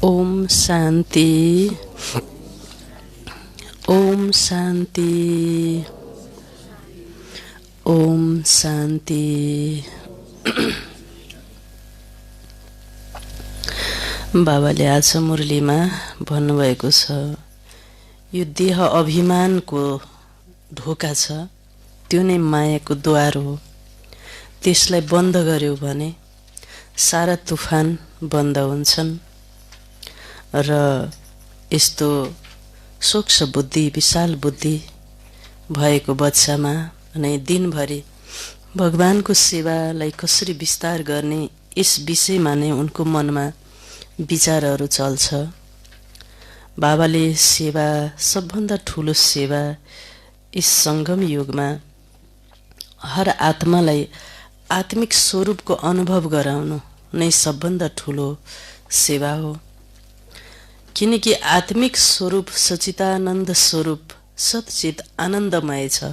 ओम शांति। ओम शांति। ओम शांति। बाबाले आज मुरलीमा भन्नुभएको छ, यो देह अभिमानको ढोका छ, त्यो नै मायाको द्वार हो। त्यसलाई बन्द गर्यो भने सारा तुफान बन्द हुन्छन् र यस्तो सूक्ष्म बुद्धि, विशाल बुद्धि भएको बच्चामा नै दिनभरि भगवानको सेवालाई कसरी विस्तार गर्ने यस विषयमा नै उनको मनमा विचारहरू चल्छ। बाबाले सेवा, सबभन्दा ठुलो सेवा यस संगम युगमा हर आत्मालाई आत्मिक स्वरूपको अनुभव गराउनु नै सबभन्दा ठुलो सेवा हो। किनकि आत्मिक स्वरूप सचितानन्द स्वरूप सच्चित आनन्दमय छ,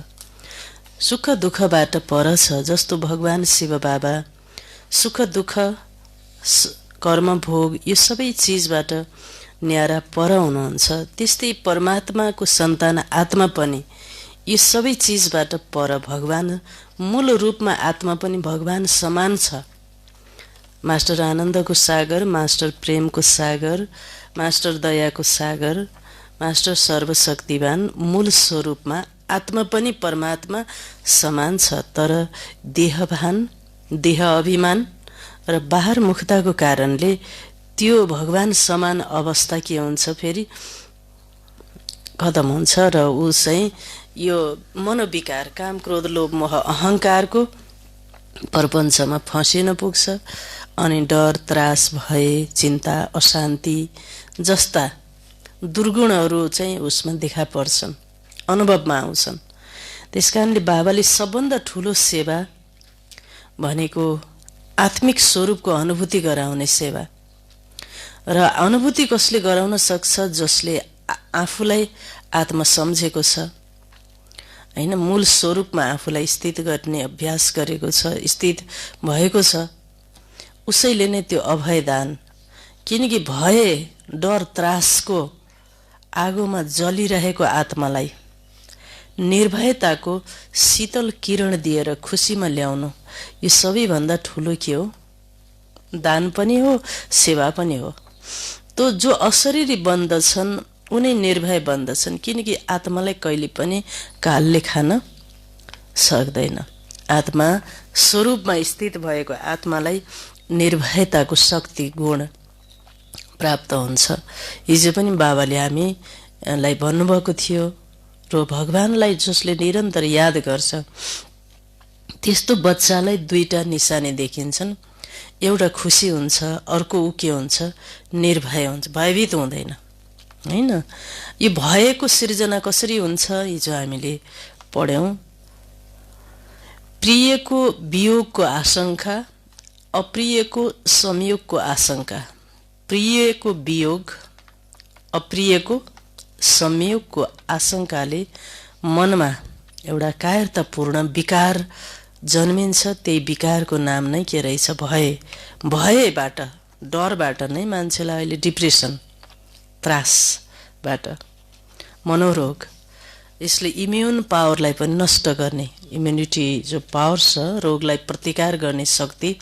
सुख दुःखबाट पर छ। जस्तो भगवान शिव बाबा सुख दुःख कर्म भोग यो सबै चिजबाट न्यारा पर हुनुहुन्छ, त्यस्तै परमात्माको सन्तान आत्मा पनि यो सबै चिजबाट पर। भगवान मूल रूपमा आत्मा पनि भगवान समान छ। मास्टर आनन्दको सागर, मास्टर प्रेमको सागर, मास्टर दयाको सागर, मास्टर सर्वशक्तिवान मूल स्वरूपमा आत्मा पनि परमात्मा समान छ। तर देहभान, देह अभिमान र बाहर मुखताको कारणले त्यो भगवान समान अवस्था के हुन्छ, फेरि खतम हुन्छ र ऊ चाहिँ यो मनोविकार, काम क्रोध लोभ मोह अहङ्कारको प्रपञ्चमा फसिन पुग्छ अनि डर, त्रास, भय, चिन्ता, अशान्ति जस्ता दुर्गुणहरू चाहिँ उसमा देखा पर्छन्, अनुभवमा आउँछन्। त्यसकारणले बाबाले सबभन्दा ठुलो सेवा भनेको आत्मिक स्वरूपको अनुभूति गराउने सेवा। र अनुभूति कसले गराउन सक्छ? जसले आफूलाई आत्मा सम्झेको छ, हैन, मूल स्वरूपमा आफूलाई स्थित गर्ने अभ्यास गरेको छ, स्थित भएको छ, उसैले नै त्यो अभयदान। किनकि भय, डर, त्रासको आगोमा जलिरहेको आत्मालाई निर्भयताको शीतल किरण दिएर खुसीमा ल्याउनु, यो सबैभन्दा ठुलो के हो? दान पनि हो, सेवा पनि हो। तो जो अशरीरी बन्दछन् उनी निर्भय बन्दछन्, किनकि आत्मालाई कहिले पनि कालले खान सक्दैन। आत्मा स्वरूपमा स्थित भएको आत्मालाई निर्भयताको शक्ति, गुण प्राप्त हुन्छ। हिजो पनि बाबाले हामीलाई भन्नुभएको थियो, र भगवानलाई जसले निरन्तर याद गर्छ त्यस्तो बच्चालाई दुईटा निशानी देखिन्छन्। एउटा खुसी हुन्छ, अर्को ऊ के हुन्छ? निर्भय हुन्छ, भयभीत हुँदैन, हैन। यो भयको सिर्जना कसरी हुन्छ? हिजो हामीले पढ्यौं, प्रियको वियोगको आशंका, अप्रियको संयोगको आशंका। प्रियको वियोग, अप्रियको संयोगको आशंकाले मनमा एउटा कायरतापूर्ण विकार जन्मिन्छ। त्यही विकारको नाम नै के रहेछ? भय। भयबाट, डरबाट नै मान्छेलाई अहिले डिप्रेसन, त्रासबाट, मनोरोग, यसले इम्युन पावरलाई पनि नष्ट गर्ने, इम्युनिटी जो पावर छ, रोगलाई प्रतिकार गर्ने शक्ति,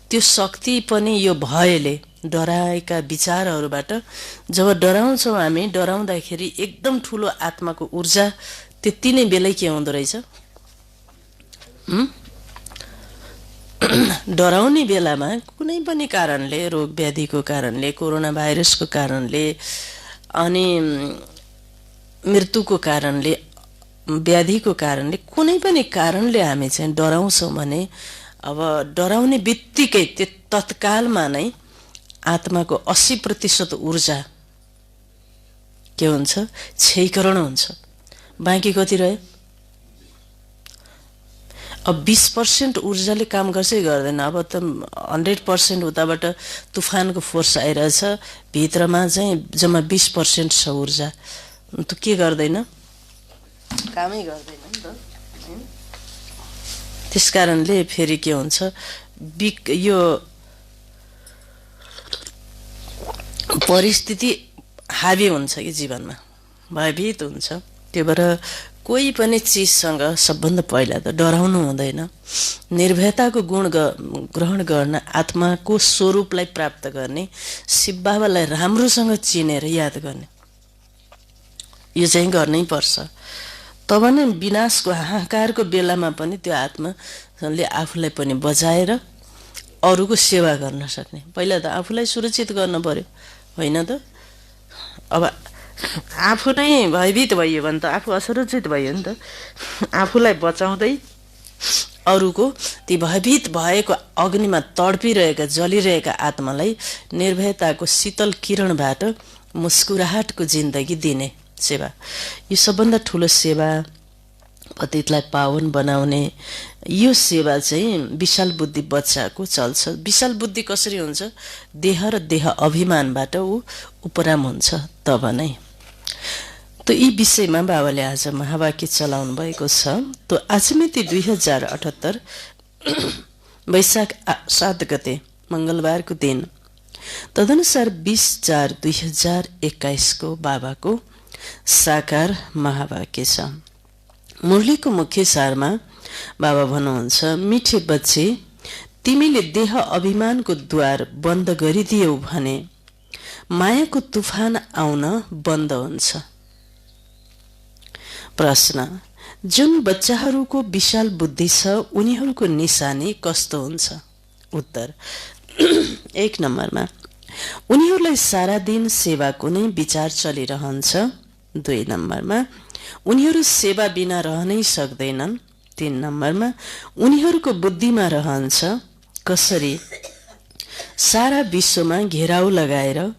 त्यो शक्ति पनि यो भयले, डराएका विचारहरूबाट जब डराउँछौँ हामी, डराउँदाखेरि एकदम ठुलो आत्माको ऊर्जा त्यति नै बेलै के हुँदो रहेछ? डराउने बेलामा कुनै पनि कारणले, रोग व्याधिको कारणले, कोरोना भाइरसको कारणले, अनि मृत्युको कारणले, व्याधिको कारणले, कुनै पनि कारणले हामी चाहिँ डराउँछौँ भने अब डराउने बित्तिकै त्यो तत्कालमा नै आत्माको 80% ऊर्जा के हुन्छ? क्षयीकरण हुन्छ। बाँकी कति रह्यो? अब 20% ऊर्जाले काम गर्छै गर्दैन। अब त 100% उताबाट तुफानको फोर्स आइरहेछ, भित्रमा चाहिँ जम्मा 20% छ ऊर्जा, त के गर्दैन? कामै गर्दैन नि त। त्यसकारणले फेरि के हुन्छ? यो परिस्थिति हावी हुन्छ कि जीवनमा, भयभीत हुन्छ। त्यही भएर कोही पनि चिजसँग सबभन्दा पहिला त डराउनु हुँदैन। निर्भयताको गुण ग्रहण गर्न, आत्माको स्वरूपलाई प्राप्त गर्ने, शिव बाबालाई राम्रोसँग चिनेर याद गर्ने, यो चाहिँ गर्नै पर्छ। तब नै विनाशको हाहाकारको बेलामा पनि त्यो आत्माले आफूलाई पनि बचाएर अरूको सेवा गर्न सक्ने। पहिला त आफूलाई सुरक्षित गर्न पर्यो, होइन त? अब आफू नै भयभीत भइयो भने त आफू असुरक्षित भयो नि त। आफूलाई बचाउँदै अरूको ती भयभीत भएको अग्निमा तडपिरहेका, जलिरहेका आत्मालाई निर्भयताको शीतल किरणबाट मुस्कुराहटको जिन्दगी दिने सेवा, यो सबभन्दा ठुलो सेवा। पतितलाई पावन बनाउने यो सेवा चाहिँ विशाल बुद्धि बच्चाको चल्छ। विशाल बुद्धि कसरी हुन्छ? देह र देह अभिमानबाट ऊ उपराम हुन्छ तब नै। त यी विषयमा बाबाले आज महावाक्य चलाउनु भएको छ। त आज मिति 2078 वैशाख 7 गते मङ्गलबारको दिन, तदनुसार 20/4/2021 को बाबाको साकार महावाक्य छ। मुरलीको मुख्य सारमा बाबा भन्नुहुन्छ, मिठे बच्चे, तिमीले देह अभिमानको द्वार बन्द गरिदियौ भने मायाको तुफान आउन बन्द हुन्छ। प्रश्न, जुन बच्चाहरूको विशाल बुद्धि छ उनीहरूको निशानी कस्तो हुन्छ? उत्तर, 1 नम्बरमा उनीहरूलाई सारा दिन सेवाको नै विचार चलिरहन्छ। 2 नम्बरमा उनीहरू सेवा बिना रहनै सक्दैनन्। 3 नम्बरमा उनीहरूको बुद्धिमा रहन्छ कसरी सारा विश्वमा घेराउ लगाएर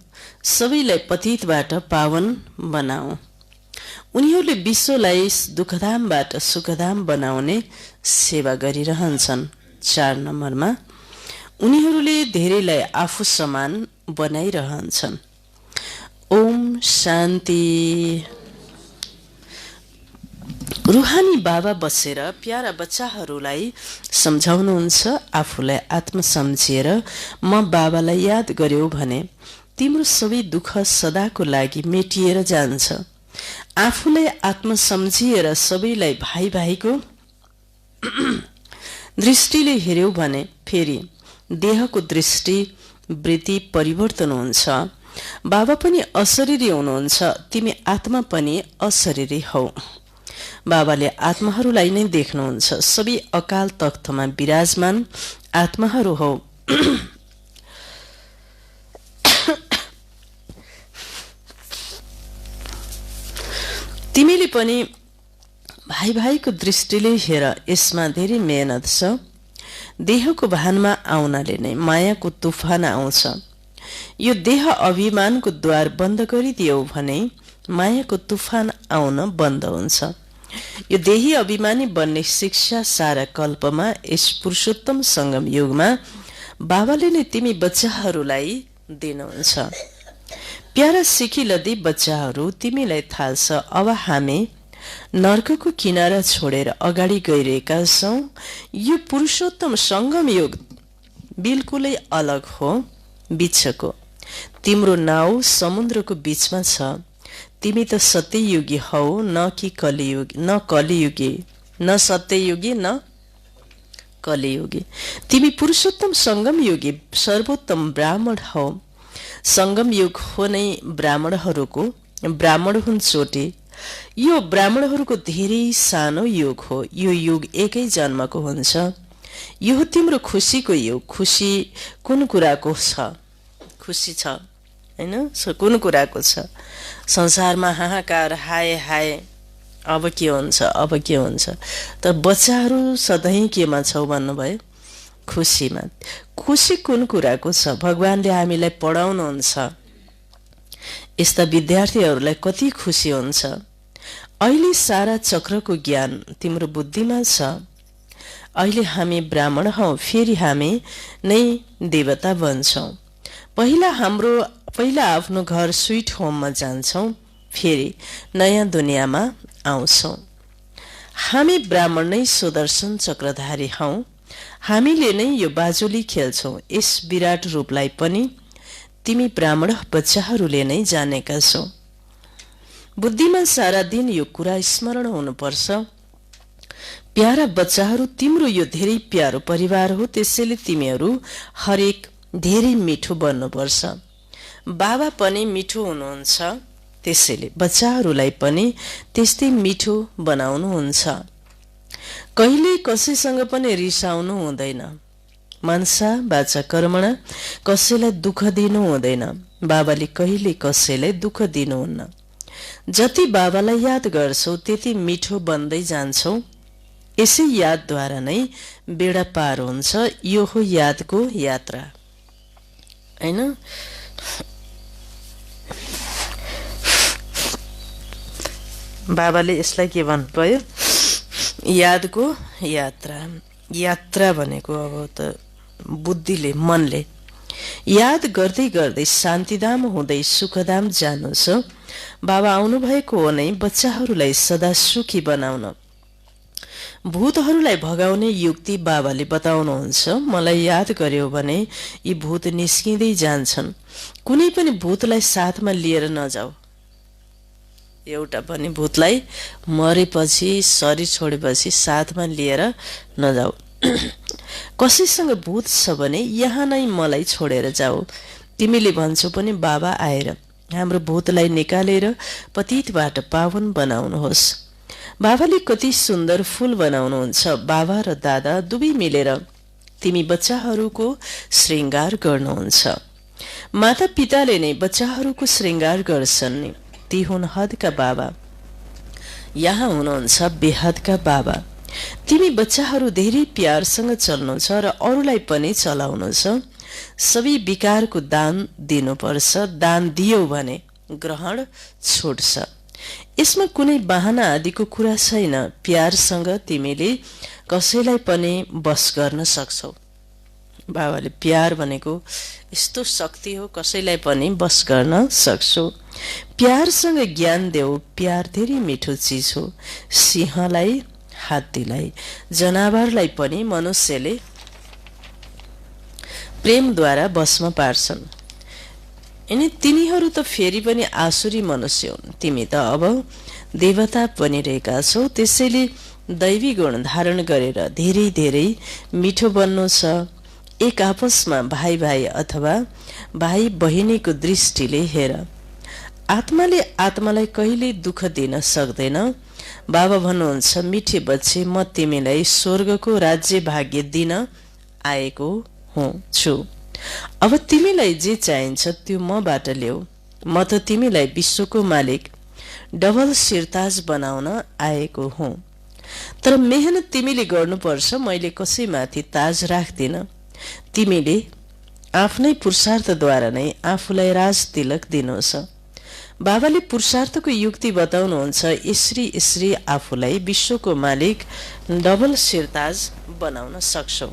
सबैलाई पतितबाट पावन बनाऊ। उनीहरूले विश्वलाई दुःखधामबाट सुखधाम बनाउने सेवा गरिरहन्छन्। 4 नम्बरमा उनीहरूले धेरैलाई आफू समान बनाइरहन्छन्। ओम शान्ति। रुहानी बाबा बसेर प्यारा बच्चाहरूलाई सम्झाउनुहुन्छ, आफूलाई आत्म सम्झिएर म बाबालाई याद गर्यौ भने तिम्रो सबै दुःख सदाको लागि मेटिएर जान्छ। आफूलाई आत्म सम्झिएर सबैलाई भाइ भाइको दृष्टिले हेर्यौ भने फेरि देहको दृष्टि वृत्ति परिवर्तन हुन्छ। बाबा पनि अशरीरी हुनुहुन्छ, तिमी आत्मा पनि अशरीरी हौ। बाबाले आत्माहरूलाई नै देख्नुहुन्छ, सबै अकाल तख्तमा विराजमान आत्माहरू हौ। तिमीले पनि भाइ भाइको दृष्टिले हेर, यसमा धेरै मेहनत छ। देहको भानमा आउनाले नै मायाको तुफान आउँछ। यो देह अभिमानको द्वार बन्द गरिदियौ भने मायाको तुफान आउन बन्द हुन्छ। यो देही अभिमानी बन्ने शिक्षा सारा कल्पमा यस पुरुषोत्तम सङ्गम युगमा बाबाले नै तिमी बच्चाहरूलाई दिनुहुन्छ। प्यारा सिकिलदी बच्चाहरू, तिमीलाई थाहा छ अब हामी नर्कको किनारा छोडेर अगाडि गइरहेका छौँ। यो पुरुषोत्तम सङ्गम युग बिल्कुलै अलग हो बिचको। तिम्रो नाउ समुद्रको बिचमा छ। तिमी त सत्ययुगी हौ, न कि कलियुगी, न कलियुगी, न सत्ययुगी न कलियुगी। तिमी पुरुषोत्तम सङ्गम युगी सर्वोत्तम ब्राह्मण हौ। सङ्गम युग हो नै ब्राह्मणहरूको, ब्राह्मण हुन् चोटी। यो ब्राह्मणहरूको धेरै सानो युग हो। यो युग एकै जन्मको हुन्छ। यो हो तिम्रो खुसीको युग। खुसी कुन कुराको छ? खुसी छ हैन, कुन कुराको छ? संसारमा हाहाकार, हाय हाय, अब के हुन्छ, अब के हुन्छ। त बच्चाहरू सधैँ केमा छौ भन्नुभयो? खुसीमा। खुसी कुन कुराको छ? भगवानले हामीलाई पढाउनुहुन्छ, यस्ता विद्यार्थीहरूलाई कति खुसी हुन्छ। अहिले सारा चक्रको ज्ञान तिम्रो बुद्धिमा छ। अहिले हामी ब्राह्मण हौ, फेरि हामी नै देवता बन्छौँ। पहिला आफ्नो घर स्विट होममा जान्छौँ, फेरि नयाँ दुनियाँमा आउँछौँ। हामी ब्राह्मण नै सुदर्शन चक्रधारी हौ। हामीले नै यो बाजुली खेल्छौँ। यस विराट रूपलाई पनि तिमी ब्राह्मण बच्चाहरूले नै जानेका छौ। बुद्धिमा सारा दिन यो कुरा स्मरण हुनुपर्छ, प्यारा बच्चाहरू तिम्रो यो धेरै प्यारो परिवार हो, त्यसैले तिमीहरू हरेक धेरै मिठो बन्नुपर्छ। बाबा पनि मिठो हुनुहुन्छ, त्यसैले बच्चाहरूलाई पनि त्यस्तै मिठो बनाउनुहुन्छ। कहिले कसैसँग पनि रिसाउनु हुँदैन, मनसा वाचा कर्मणा कसैलाई दुःख दिनु हुँदैन। बाबाले कहिले कसैलाई दुःख दिनुहुन्न। जति बाबालाई याद गर्छौ त्यति मिठो बन्दै जान्छौ। यसै यादद्वारा नै बेडा पार हुन्छ। यो हो यादको यात्रा, हैन? बाबाले यसलाई के भन्नुभयो? यादको यात्रा। यात्रा भनेको अब त बुद्धिले, मनले याद गर्दै गर्दै शान्तिधाम हुँदै सुखधाम जानु छ। बाबा आउनुभएको हो नै बच्चाहरूलाई सदा सुखी बनाउन। भूतहरूलाई भगाउने युक्ति बाबाले बताउनुहुन्छ। मलाई याद गर्यो भने यी भूत निस्किँदै जान्छन्। कुनै पनि भूतलाई साथमा लिएर नजाऊ। एउटा पनि भूतलाई मरेपछि, शरीर छोडेपछि साथमा लिएर नजाऊ। कसैसँग भूत छ भने यहाँ नै मलाई छोडेर जाऊ। तिमीले भन्छौ पनि बाबा आएर हाम्रो भूतलाई निकालेर पतितबाट पावन बनाउनुहोस्। बाबाले कति सुन्दर फूल बनाउनुहुन्छ। बाबा र दादा दुवै मिलेर तिमी बच्चाहरूको श्रृङ्गार गर्नुहुन्छ। माता पिताले नै बच्चाहरूको श्रृङ्गार गर्छन् नि। ती हुन् हदका बाबा। यहाँ हुनुहुन्छ बेहदका बाबा। तिमी बच्चाहरू धेरै प्यारसँग चल्नु छ र अरूलाई पनि चलाउनु छ। सबै विकारको दान दिनुपर्छ। दान दियौ भने ग्रहण छुट्छ। यसमा कुनै बहाना आदिको कुरा छैन। प्यारसँग तिमीले कसैलाई पनि बस गर्न सक्छौ। बाबाले प्यार भनेको यस्तो शक्ति हो, कसैलाई पनि बस गर्न सक्छौ। प्यारसँग ज्ञान देऊ। प्यार धेरै मिठो चिज हो। सिंहलाई, हात्तीलाई, जनावरलाई पनि मनुष्यले प्रेमद्वारा बसमा पार्छन्। अनि तिनीहरू त फेरि पनि आसुरी मनुष्य हुन्। तिमी त अब देवता बनिरहेका छौ। त्यसैले दैवी गुण धारण गरेर धेरै धेरै मिठो बन्नु छ। एक आपसमा भाइ भाइ अथवा भाइ बहिनीको दृष्टिले हेर। आत्माले आत्मालाई कहिले दुःख दिन सक्दैन। बाबा भन्नुहुन्छ, मिठे बच्चे म तिमीलाई स्वर्गको राज्य भाग्य दिन आएको छु। अब तिमीलाई जे चाहिन्छ त्यो मबाट ल्याऊ। म त तिमीलाई विश्वको मालिक, डबल सिरताज बनाउन आएको हुँ। तर मेहनत तिमीले गर्नुपर्छ। मैले कसैमाथि ताज राख्दिन। तिमीले आफ्नै पुरुषार्थद्वारा नै आफूलाई राज तिलक दिनु छ। बाबाले पुरुषार्थको युक्ति बताउनुहुन्छ। यसरी यसरी आफूलाई विश्वको मालिक, डबल सिरताज बनाउन सक्छौ।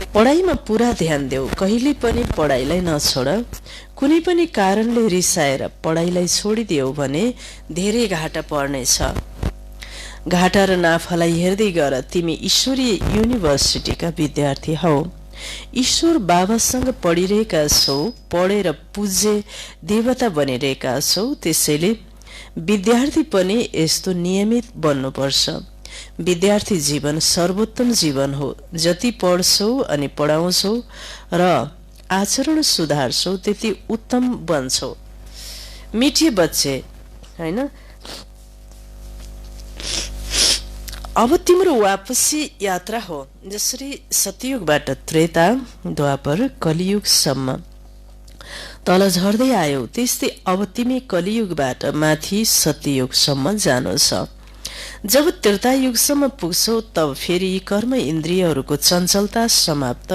पढाइमा पूरा ध्यान देऊ। कहिले पनि पढाइलाई नछोड। कुनै पनि कारणले रिसाएर पढाइलाई छोडिदियौ भने धेरै घाटा पर्नेछ। घाटा र नाफालाई हेर्दै गर। तिमी ईश्वरीय युनिभर्सिटीका विद्यार्थी हौ। ईश्वर बाबासँग पढिरहेका छौ। पढेर पूज्य देवता बनिरहेका छौ। त्यसैले विद्यार्थी पनि यस्तो नियमित बन्नुपर्छ। विद्यार्थी जीवन सर्वोत्तम जीवन हो। जति पढ्छौ अनि पढाउँछौ र आचरण सुधार्छौ त्यति उत्तम बन्छौ। मिठे बच्चे, हैन? अब तिम्रो वापसी यात्रा हो। जसरी सतयुगबाट त्रेता, द्वापर, कलियुगसम्म तल झर्दै आयौ, त्यस्तै अब तिमी कलियुगबाट माथि सतयुगसम्म जानु छ। जब त्रेतायुगसम्म पुग्छौ तब फेरि यी कर्म इन्द्रियहरूको चञ्चलता समाप्त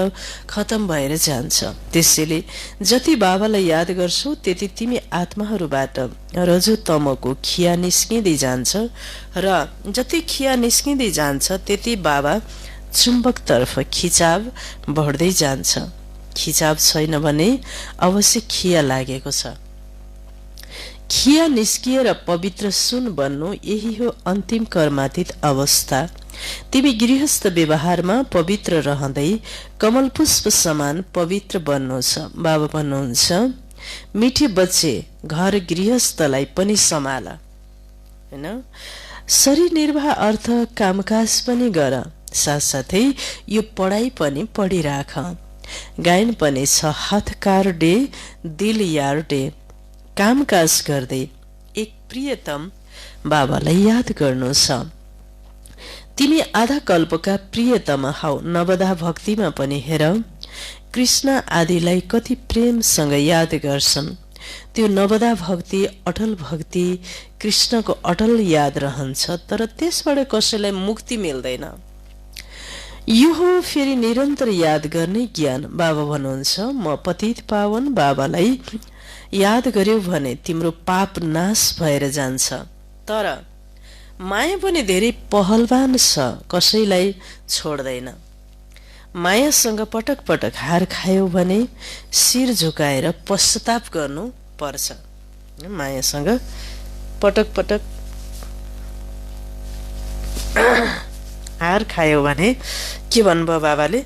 खतम भएर जान्छ। त्यसैले जति बाबालाई याद गर्छौ त्यति तिमी आत्माहरूबाट रजोतमको खिया निस्किँदै जान्छ र जति खिया निस्किँदै जान्छ त्यति बाबा चुम्बकतर्फ खिचाव बढ्दै जान्छ। खिचाव छैन भने अवश्य खिया लागेको छ। खिया निस्किएर पवित्र सुन बन्नु, यही हो अन्तिम कर्मातीत अवस्था। तिमी गृहस्थ व्यवहारमा पवित्र रहँदै कमल पुष्प समान पवित्र बन्नुहोस्। बाबा भन्नुहुन्छ, मिठी बच्चे घर गृहस्थलाई पनि सम्हाल, हैन? शरीर निर्वाह अर्थ कामकाज पनि गर, साथसाथै यो पढाइ पनि पढिराख। गायन पनि छ, हातकार डे दिल यार डे। कामकाज गर्दै एक प्रियतम बाबालाई याद गर्नु छ। तिमी आधा कल्पका प्रियतम हौ। नवदा भक्तिमा पनि हेर, कृष्ण आदिलाई कति प्रेमसँग याद गर्छन्। त्यो नवदा भक्ति, अटल भक्ति, कृष्णको अटल याद रहन्छ, तर त्यसबाट कसैलाई मुक्ति मिल्दैन। यो हो फेरि निरन्तर याद गर्ने ज्ञान। बाबा भन्नुहुन्छ, म पतित पावन बाबालाई याद गर्यो भने तिम्रो पाप नाश भएर जान्छ। तर माया पनि धेरै पहलवान छ, कसैलाई छोड्दैन। मायासँग पटक पटक हार खायो भने शिर झुकाएर पश्चाताप गर्नु पर्छ। मायासँग पटक पटक हार खायो भने के भन्नुभयो बाबाले?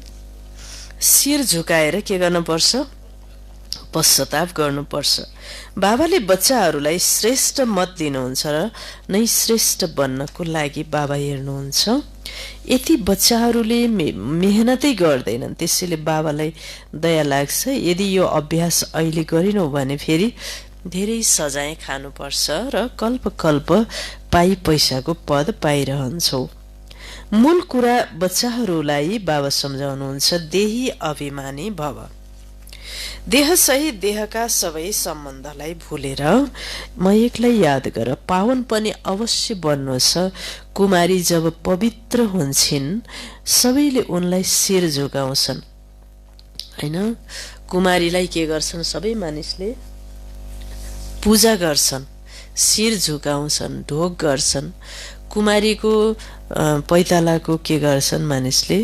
शिर झुकाएर के गर्नुपर्छ? पश्चाताप गर्नुपर्छ। बाबाले बच्चाहरूलाई श्रेष्ठ मत दिनुहुन्छ र नै श्रेष्ठ बन्नको लागि बाबा हेर्नुहुन्छ। यति बच्चाहरूले मेहनतै गर्दैनन्, त्यसैले बाबालाई दया लाग्छ। यदि यो अभ्यास अहिले गरिनौ भने फेरि धेरै सजाय खानुपर्छ र कल्प कल्प पाइ पैसाको पद पाइरहन्छौ। मूल कुरा बच्चाहरूलाई बाबा सम्झाउनुहुन्छ, देही अभिमानी भव। देह सहित देहका सबै सम्बन्धलाई भुलेर म एक्लै याद गर। पावन पनि अवश्य बन्नुहोस्। कुमारी जब पवित्र हुन्छन् सबैले उनलाई शिर झुकाउँछन्, हैन? कुमारीलाई के गर्छन्? सबै मानिसले पूजा गर्छन्, शिर झुकाउँछन्, ढोग गर्छन्। कुमारीको पैतालाको के गर्छन्? मानिसले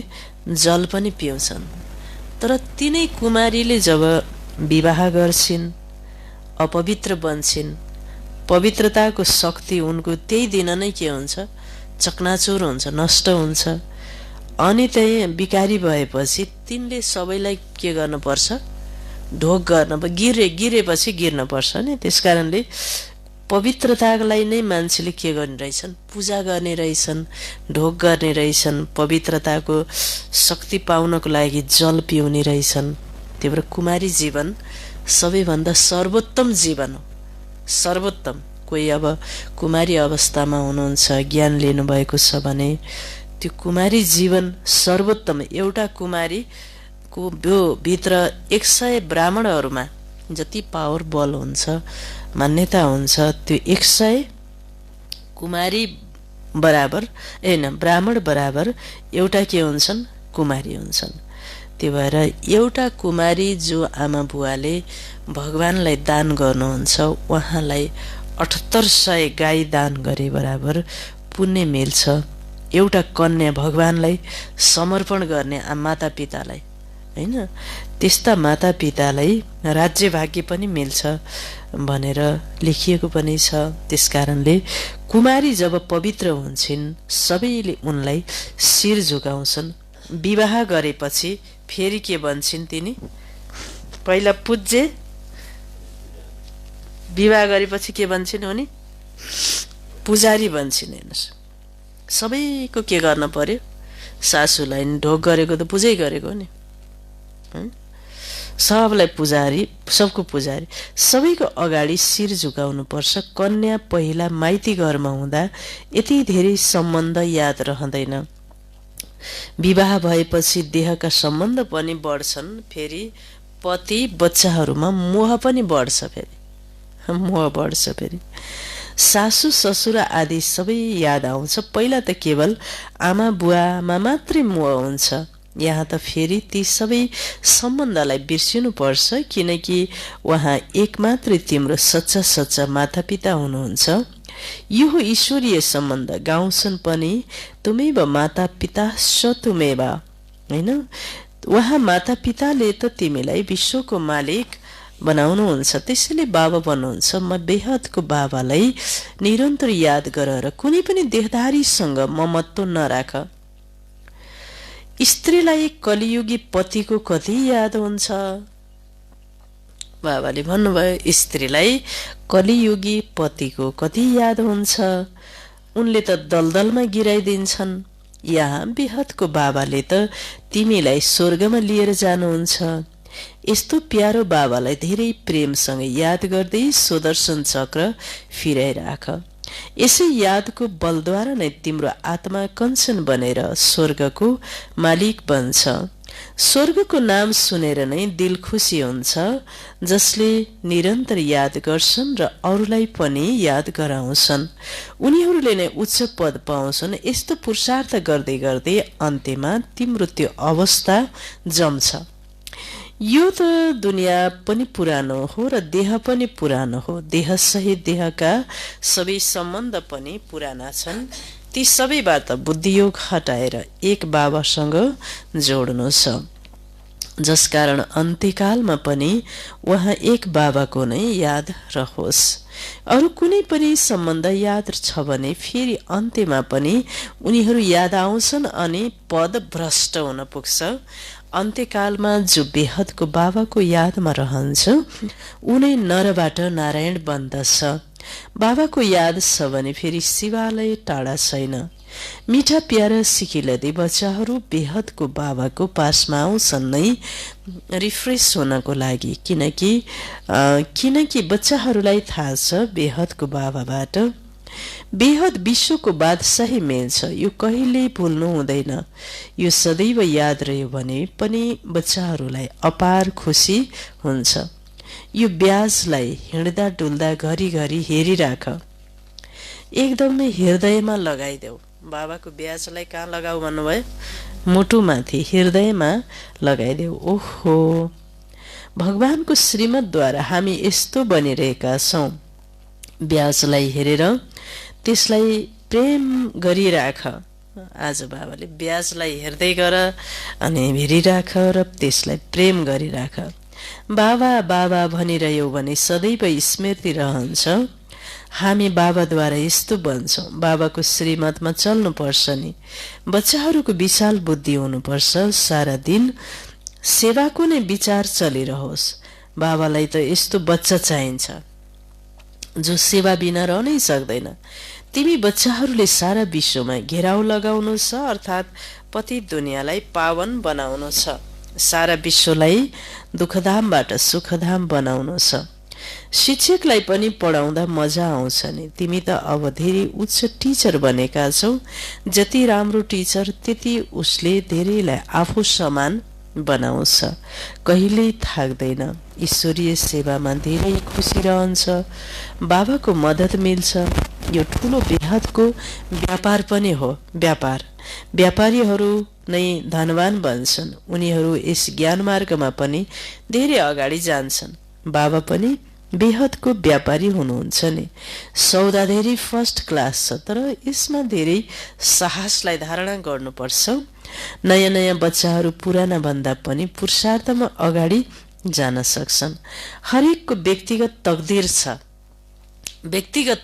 जल पनि पिउँछन्। तर तिनै कुमारीले जब विवाह गर्छिन्, अपवित्र बन्छिन्, पवित्रताको शक्ति उनको त्यही दिन नै के हुन्छ? चकनाचुर हुन्छ, नष्ट हुन्छ। अनि त्यही बिकारी भएपछि तिनले सबैलाई के गर्नुपर्छ? ढोग गर्न, गिरेपछि गिर्न पर्छ नि। त्यसकारणले पवित्रतालाई नै मान्छेले के गर्ने रहेछन्? पूजा गर्ने रहेछन्, ढोग गर्ने रहेछन्, पवित्रताको शक्ति पाउनको लागि जल पिउने रहेछन्। त्यही भएर कुमारी जीवन सबैभन्दा सर्वोत्तम जीवन हो, सर्वोत्तम। कोही अब कुमारी अवस्थामा हुनुहुन्छ, ज्ञान लिनुभएको छ भने त्यो कुमारी जीवन सर्वोत्तम। एउटा कुमारीको भित्र 100 ब्राह्मणहरूमा जति पावर बल हुन्छ, मान्यता हुन्छ, त्यो 100 कुमारी बराबर ब्राह्मण बराबर एउटा के हुन्छन्? कुमारी हुन्छन्। त्यही भएर एउटा कुमारी जो आमा बुवाले भगवानलाई दान गर्नुहुन्छ, उहाँलाई 7800 गाई दान गरे बराबर पुण्य मिल्छ। एउटा कन्या भगवानलाई समर्पण गर्ने माता पितालाई, हैन? त्यस्ता माता पितालाई राज्य भाग्य पनि मिल्छ भनेर लेखिएको पनि छ। त्यसकारणले कुमारी जब पवित्र हुन्छन् सबैले उनलाई शिर झुकाउँछन्। विवाह गरेपछि फेरि के बन्छन् तिनी? पहिला पूज्य, विवाह गरेपछि के बन्छन् उनी? पुजारी बन्छन्। हेर्नुहोस्, सबैको के गर्न पर्यो? सासूलाई ढोग गरेको त पूजै गरेको नि, सबलाई पुजारी, सबको पुजारी। सबैको अगाडि शिर झुकाउनु पर्छ। कन्या पहिला माइती घरमा हुँदा यति धेरै सम्बन्ध याद रहँदैन। विवाह भएपछि देहका सम्बन्ध पनि बढ्छन्। फेरि पति बच्चाहरूमा मोह पनि बढ्छ, फेरि मोह बढ्छ। फेरि सासू ससुरा आदि सबै याद आउँछ। पहिला त केवल आमा बुवामा मात्रै मोह हुन्छ। यहाँ त फेरि ती सबै सम्बन्धलाई बिर्सिनु पर्छ, किनकि उहाँ एक मात्रै तिम्रो सच्चा सच्चा माता पिता हुनुहुन्छ। यो हो ईश्वरीय सम्बन्ध। गाउँछन् पनि तुमेव माता पिता स तुमेव, हैन? उहाँ माता पिताले त तिमीलाई विश्वको मालिक बनाउनुहुन्छ, त्यसैले बाबा भन्नुहुन्छ म बेहदको बाबालाई निरन्तर याद गरेर कुनै पनि देहधारीसँग ममत्व नराख। स्त्रीलाई कलियुगी पतिको कति याद हुन्छ? बाबाले भन्नुभयो स्त्रीलाई कलियुगी पतिको कति याद हुन्छ, उनले त दलदलमा गिराइदिन्छन्। यहाँ बेहदको बाबाले त तिमीलाई स्वर्गमा लिएर जानुहुन्छ। यस्तो प्यारो बाबालाई धेरै प्रेमसँग याद गर्दै सुदर्शन चक्र फिराइराख। यसै यादको बलद्वारा नै तिम्रो आत्मा कञ्चन बनेर स्वर्गको मालिक बन्छ। स्वर्गको नाम सुनेर नै दिल खुसी हुन्छ, जसले निरन्तर याद गर्छन् र अरूलाई पनि याद गराउँछन्, उनीहरूले नै उच्च पद पाउँछन्। यस्तो पुरुषार्थ गर्दै गर्दै अन्त्यमा तिम्रो त्यो अवस्था जम्छ। यो त दुनिया पनि पुरानो हो र देह पनि पुरानो हो। देह सहित देहका सबै सम्बन्ध पनि पुराना छन्। ती सबैबाट बुद्धियोग हटाएर एक बाबासँग जोड्नु छ, जसकारण अन्त्यकालमा पनि वहाँ एक बाबाको नै याद रहोस्। अरू कुनै पनि सम्बन्ध याद छ भने फेरि अन्त्यमा पनि उनीहरू याद आउँछन् अनि पद भ्रष्ट हुन पुग्छ। अन्त्यकालमा जो बेहदको बाबाको यादमा रहन्छ उनै नरबाट नारायण बन्दछ। बाबाको याद छ भने फेरि शिवालय टाढा छैन। मीठा प्यारा सिकिलदी बच्चाहरू बेहदको बाबाको पासमा आउँछन् नै रिफ्रेस हुनको लागि, किनकि बच्चाहरूलाई थाहा छ बेहदको बाबाबाट बेहद विश्वको बादशाही मिल्छ। यो कहिले भुल्नु हुँदैन। यो सदैव याद रह्यो भने पनि बच्चाहरूलाई अपार खुसी हुन्छ। यो ब्याजलाई हिँड्दा डुल्दा घरिघरि हेरिराख, एकदमै हृदयमा लगाइदेऊ। बाबाको ब्याजलाई कहाँ लगाऊ भन्नुभयो? मुटुमाथि, हृदयमा लगाइदेऊ। ओहो, भगवानको श्रीमतद्वारा हामी यस्तो बनिरहेका छौँ। ब्याजलाई हेरेर त्यसलाई प्रेम गरिराख। आज बाबाले ब्याजलाई हेर्दै गर अनि हेरिराख र त्यसलाई प्रेम गरिराख। बाबा बाबा भनिरह्यौ भने सदैव स्मृति रहन्छ। हामी बाबाद्वारा यस्तो बन्छौँ। बाबाको श्रीमतमा चल्नुपर्छ नि। बच्चाहरूको विशाल बुद्धि हुनुपर्छ। सारा दिन सेवाको नै विचार चलिरहोस्। बाबालाई त यस्तो बच्चा चाहिन्छ जो सेवा बिना रहनै सक्दैन। तिमी बच्चाहरूले सारा विश्वमा घेराउ लगाउनु छ, अर्थात् पतित दुनियाँलाई पावन बनाउनु छ। सारा विश्वलाई दुखधामबाट सुखधाम बनाउनु छ। शिक्षकलाई पनि पढाउँदा मजा आउँछ नि। तिमी त अब धेरै उच्च टिचर बनेका छौ। जति राम्रो टिचर त्यति उसले धेरैलाई आफू समान बनाउँछ, कहिल्यै थाक्दैन। ईश्वरीय सेवामा धेरै खुसी रहन्छ। बाबाको मद्दत मिल्छ। यो ठुलो बेहदको व्यापार पनि हो। व्यापारीहरू नै धनवान बन्छन्। उनीहरू यस ज्ञान मार्गमा पनि धेरै अगाडि जान्छन्। बाबा पनि बेहदको व्यापारी हुनुहुन्छ नि। सौदा धेरै फर्स्ट क्लास छ, तर यसमा धेरै साहसलाई धारणा गर्नुपर्छ। नयाँ नयाँ बच्चाहरू पुराना भन्दा पनि पुरुषार्थमा अगाडि जान सक्छन्। हरेकको व्यक्तिगत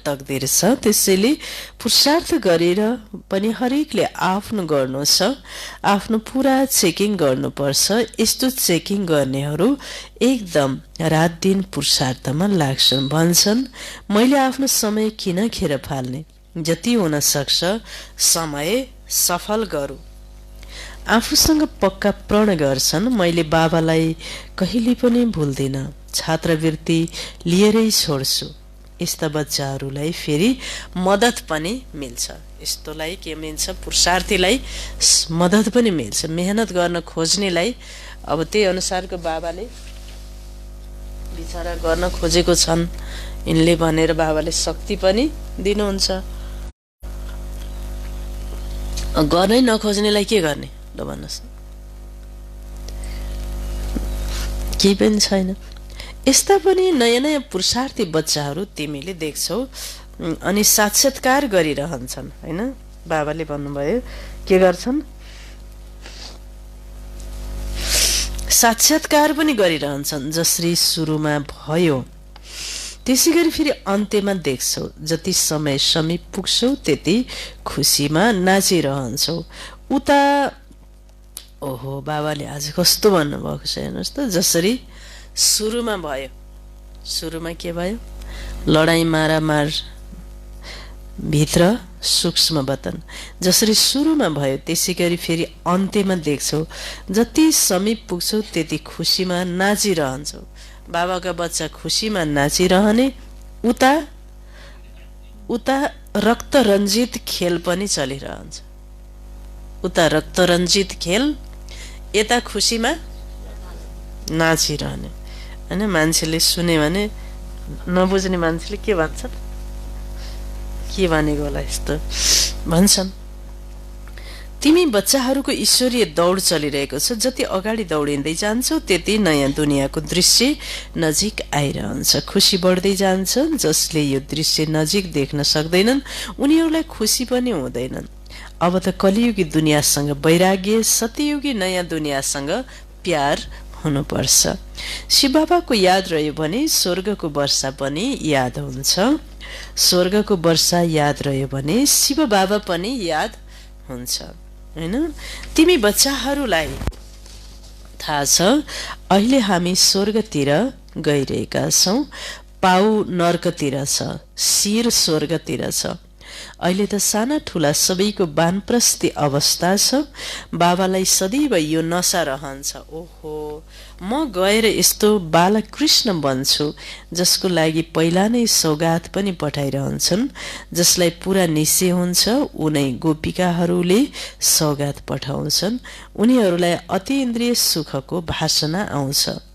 तकदिर छ, त्यसैले पुरुषार्थ गरेर पनि हरेकले आफ्नो गर्नु छ। आफ्नो पुरा चेकिङ गर्नुपर्छ। यस्तो चेकिङ गर्नेहरू एकदम रात दिन पुरुषार्थमा लाग्छन्। भन्छन् मैले आफ्नो समय किन खेर फाल्ने, जति हुन सक्छ समय सफल गरौँ। आफूसँग पक्का प्रण गर्छन् मैले बाबालाई कहिले पनि भुल्दिन, छात्रवृत्ति लिएरै छोड्छु। यस्ता बच्चाहरूलाई फेरि मद्दत पनि मिल्छ। यस्तोलाई के मिल्छ? पुरुषार्थीलाई मद्दत पनि मिल्छ। मेहनत गर्न खोज्नेलाई अब त्यही अनुसारको बाबाले विचार गर्न खोजेको छन् यिनले भनेर बाबाले शक्ति पनि दिनुहुन्छ। गर्नै नखोज्नेलाई के गर्ने ल भन्नुहोस्? केही पनि छैन। यस्ता पनि नयाँ नयाँ पुरुषार्थी बच्चाहरू तिमीले देख्छौ अनि साक्षात्कार गरिरहन्छन् हैन। बाबाले भन्नुभयो के गर्छन्? साक्षात्कार पनि गरिरहन्छन्। जसरी सुरुमा भयो त्यसै गरी फेरि अन्त्यमा देख्छौ। जति समय समीप पुग्छौ त्यति खुसीमा नाचिरहन्छौ। उता ओहो बाबाले आज कस्तो भन्नुभएको छ हेर्नुहोस् त। जसरी सुरुमा भयो, सुरुमा के भयो? लडाईँ मारामार भित्र सूक्ष्म वतन। जसरी सुरुमा भयो त्यसै गरी फेरि अन्त्यमा देख्छौ। जति समीप पुग्छौ त्यति खुसीमा नाचिरहन्छौ। बाबाका बच्चा खुसीमा नाचिरहने, उता उता रक्तरञ्जित खेल पनि चलिरहन्छ। उता रक्तरञ्जित खेल, यता खुसीमा नाचिरहने। होइन, मान्छेले सुने भने नबुझ्ने मान्छेले के भन्छन्? के भनेको होला यस्तो भन्छन्। तिमी बच्चाहरूको ईश्वरीय दौड चलिरहेको छ। जति अगाडि दौडिँदै जान्छौ त्यति नयाँ दुनियाँको दृश्य नजिक आइरहन्छ। खुसी बढ्दै जान्छ। जसले यो दृश्य नजिक देख्न सक्दैनन् उनीहरूलाई खुसी पनि हुँदैनन्। अब त कलियुगी दुनियाँसँग वैराग्य, सत्ययुगी नयाँ दुनियाँसँग प्यार हुनुपर्छ। शिवबाबाको याद रह्यो भने स्वर्गको वर्षा पनि याद हुन्छ। स्वर्गको वर्षा याद रह्यो भने शिव बाबा पनि याद हुन्छ। हैन, तिमी बच्चाहरूलाई थाहा छ अहिले हामी स्वर्गतिर गइरहेका छौँ। पाउ नर्कतिर छ, शिर स्वर्गतिर छ। अहिले त साना ठुला सबैको वानप्रस्थी अवस्था छ। बाबालाई सदैव यो नशा रहन्छ। ओहो, म गएर यस्तो बालकृष्ण बन्छु, जसको लागि पहिला नै सौगात पनि पठाइरहन्छन्। जसलाई पुरा निश्चय हुन्छ उनै गोपिकाहरूले सौगात पठाउँछन्। उनीहरूलाई अतीन्द्रिय सुखको भासना आउँछ।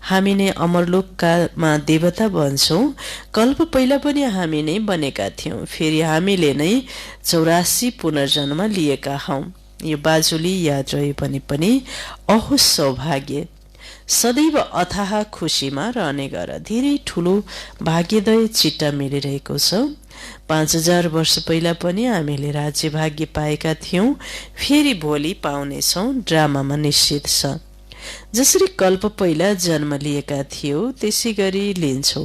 हामी नै अमरलोकमा देवता बन्छौँ। कल्प पहिला पनि हामी नै बनेका थियौँ। फेरि हामीले नै 84 पुनर्जन्म लिएका हौँ। यो बाजुली याद रह्यो भने पनि अहो सौभाग्य। सदैव अथाह खुसीमा रहने गर। धेरै ठुलो भाग्यदय चिट्टा मिलिरहेको छ। 5000 वर्ष पहिला पनि हामीले राज्य भाग्य पाएका थियौँ। फेरि भोलि पाउनेछौँ, ड्रामामा निश्चित छ। जसरी कल्प पहिला जन्म लिएका थियो त्यसै गरी लिन्छौ।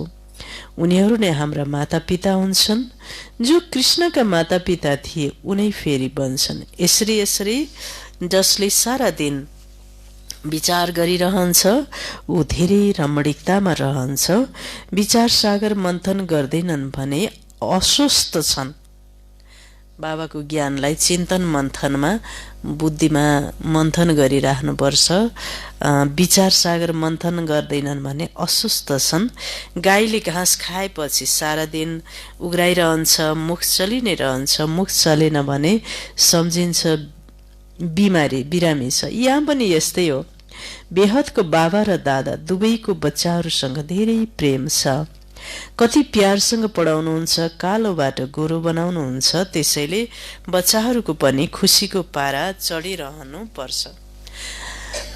उनीहरू नै हाम्रा माता पिता हुन्छन्। जो कृष्णका माता पिता थिए उनै फेरि बन्छन्। यसरी यसरी जसले सारा दिन विचार गरिरहन्छ ऊ धेरै रमणीकतामा रहन्छ। विचार सागर मन्थन गर्दैनन् भने अस्वस्थ छन्। बाबाको ज्ञानलाई चिन्तन मन्थनमा बुद्धिमा मन्थन गरिराख्नुपर्छ। विचार सागर मन्थन गर्दैनन् भने अस्वस्थ छन्। गाईले घाँस खाएपछि सारा दिन उघ्राइरहन्छ, मुख चलि नै रहन्छ। मुख चलेन भने सम्झिन्छ बिरामी छ। यहाँ पनि यस्तै हो। बेहदको बाबा र दादा दुवैको बच्चाहरूसँग धेरै प्रेम छ। कति प्यारसँग पढाउनुहुन्छ, कालोबाट गोरो बनाउनुहुन्छ। त्यसैले बच्चाहरूको पनि खुसीको पारा चढिरहनु पर्छ।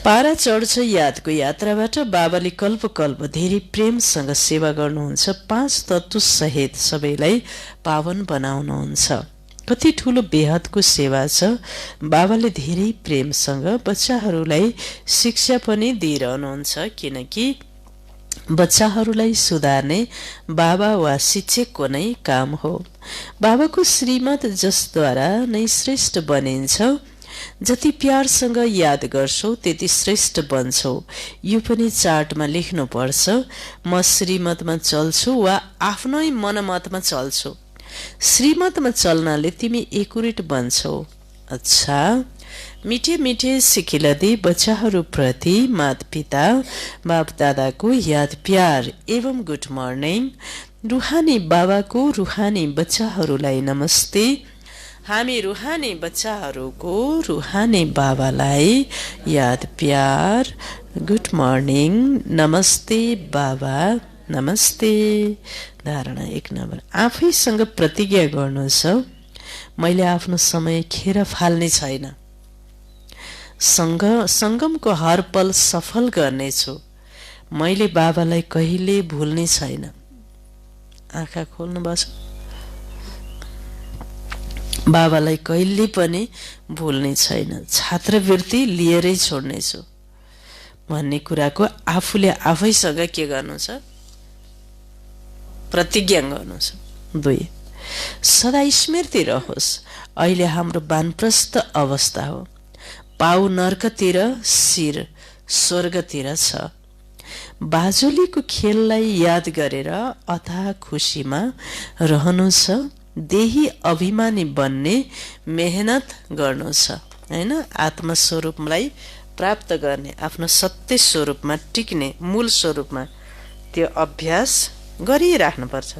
पारा चढ्छ यादको यात्राबाट। बाबाले कल्प कल्प धेरै प्रेमसँग सेवा गर्नुहुन्छ। 5 तत्व सहित सबैलाई पावन बनाउनुहुन्छ। कति ठुलो बेहदको सेवा छ। बाबाले धेरै प्रेमसँग बच्चाहरूलाई शिक्षा पनि दिइरहनुहुन्छ। किनकि बच्चाहरूलाई सुधार्ने बाबा वा शिक्षकको नै काम हो। बाबाको श्रीमत जसद्वारा नै श्रेष्ठ बनिन्छ। जति प्यारसँग याद गर्छौ त्यति श्रेष्ठ बन्छौ। यो पनि चार्टमा लेख्नुपर्छ। म श्रीमतमा चल्छु वा आफ्नै मनमतमा चल्छु। श्रीमतमा चल्नाले तिमी एकुरेट बन्छौ। अच्छा, मिठे मिठे सिकिलदी बच्चाहरूप्रति माता पिता बाप दादाको याद प्यार एवं गुड मर्निङ। रुहानी बाबाको रुहानी बच्चाहरूलाई नमस्ते। हामी रुहानी बच्चाहरूको रुहानी बाबालाई याद प्यार, गुड मर्निङ, नमस्ते बाबा, नमस्ते। धारणा 1 नम्बर, आफैसँग प्रतिज्ञा गर्नु छ, मैले आफ्नो समय खेर फाल्ने छैन। सङ्गमको हर पल सफल गर्नेछु। मैले बाबालाई कहिले भुल्ने छैन। आँखा खोल्नु बस। बाबालाई कहिले पनि भुल्ने छैन। छात्रवृत्ति लिएरै छोड्नेछु। भन्ने कुराको आफूले आफैसँग के गर्नु छ? प्रतिज्ञा गर्नु छ। 2 सदा स्मृति रहोस् अहिले हाम्रो वानप्रस्थ अवस्था हो। पाउ नर्कतिर, शिर स्वर्गतिर छ। बाजुलीको खेललाई याद गरेर अथाह खुसीमा रहनु छ। देही अभिमानी बन्ने मेहनत गर्नु छ, हैन? आत्मस्वरूपलाई प्राप्त गर्ने, आफ्नो सत्य स्वरूपमा टिक्ने, मूल स्वरूपमा त्यो अभ्यास गरिराख्नुपर्छ।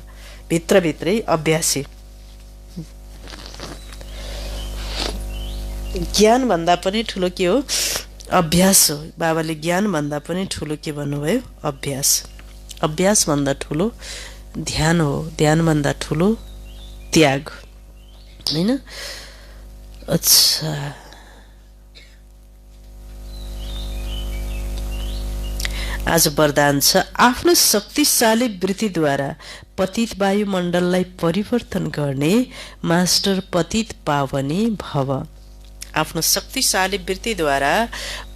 भित्रभित्रै अभ्यासी। ज्ञान भन्दा पनि ठुलो के हो? अभ्यास हो। बाबाले ज्ञान भन्दा पनि ठुलो के भन्नुभयो? अभ्यास। अभ्यास भन्दा ठुलो ध्यान हो। ध्यान भन्दा ठुलो त्याग, हैन? अच्छा, आज वरदान छ आफ्नो शक्तिशाली वृत्तिद्वारा पतित वायुमण्डललाई परिवर्तन गर्ने मास्टर पतित पावनी भव। आफ्नो शक्तिशाली वृत्तिद्वारा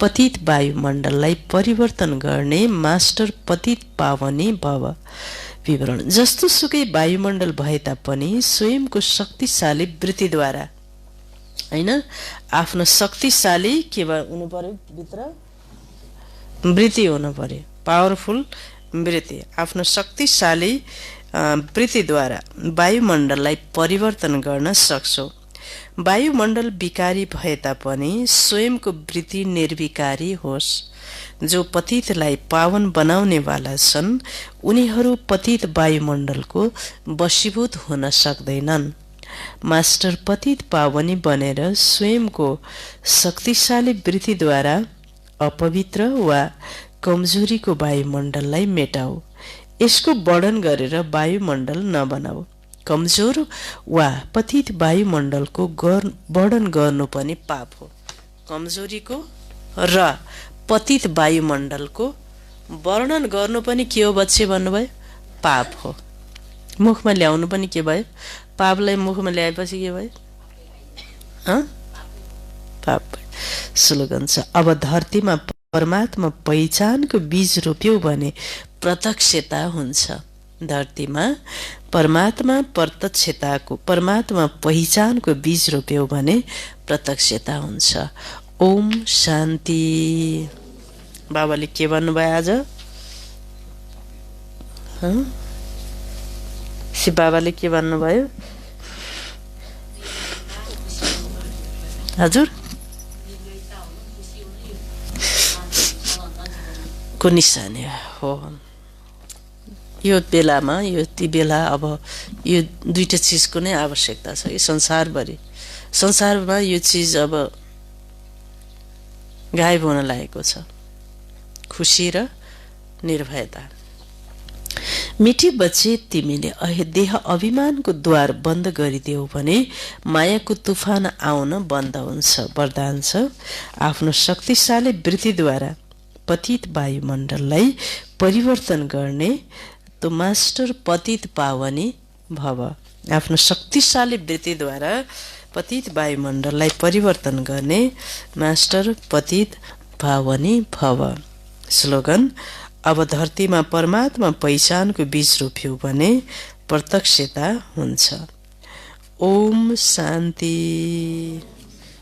पतित वायुमण्डललाई परिवर्तन गर्ने मास्टर पतित पावनी भव। विवरण: जस्तो सुकै वायुमण्डल भए तापनि स्वयंको शक्तिशाली वृत्तिद्वारा, हैन? आफ्नो शक्तिशाली के हुनु पर्यो? भित्र वृत्ति हुनु पर्यो, पावरफुल वृत्ति। आफ्नो शक्तिशाली वृत्तिद्वारा वायुमण्डललाई परिवर्तन गर्न सक्छौ। वायुमण्डल विकारी भए तापनि स्वयंको वृत्ति निर्विकारी होस्। जो पतितलाई पावन बनाउनेवाला छन् उनीहरू पतित वायुमण्डलको वशीभूत हुन सक्दैनन्। मास्टर पतित पावनी बनेर स्वयंको शक्तिशाली वृत्तिद्वारा अपवित्र वा कमजोरीको वायुमण्डललाई मेटाऊ। यसको वर्णन गरेर वायुमण्डल नबनाऊ। कमजोर वा पतित वायुमण्डलको वर्णन गर्नु पनि पाप हो। कमजोरीको र पतित वायुमण्डलको वर्णन गर्नु पनि के हो बच्चे भन्नुभयो? पाप हो। मुखमा ल्याउनु पनि के भयो? पापलाई मुखमा ल्याएपछि के भयो? पाप। स्लोगन छ: अब धरतीमा परमात्मा पहिचानको बीज रोप्यौ भने प्रत्यक्षता हुन्छ। धरतीमा परमात्मा पहिचानको बीज रोप्यौ भने प्रत्यक्षता हुन्छ। ओम शान्ति। बाबाले के भन्नुभयो आज? बाबाले के भन्नुभयो? हजुर को निशानी हो। यो बेलामा, यो ती बेला, अब यो दुईटा चिजको नै आवश्यकता छ। यो संसारमा यो चिज अब गायब हुन लागेको छ। खुसी र निर्भयता। मिठी बच्चे, तिमीले देह अभिमानको द्वार बन्द गरिदेऊ भने मायाको तुफान आउन बन्द हुन्छ। वरदान छ आफ्नो शक्तिशाली वृत्तिद्वारा पतित वायुमण्डललाई परिवर्तन गर्ने तो मास्टर पतित पावनी भव। आफ्नो शक्तिशाली वृत्तिद्वारा पतित वायुमण्डललाई परिवर्तन गर्ने मास्टर पतित पावनी भव। स्लोगन: अब धरतीमा परमात्मा पहिचानको बीज रोप्यौ भने प्रत्यक्षता हुन्छ। ओम शान्ति।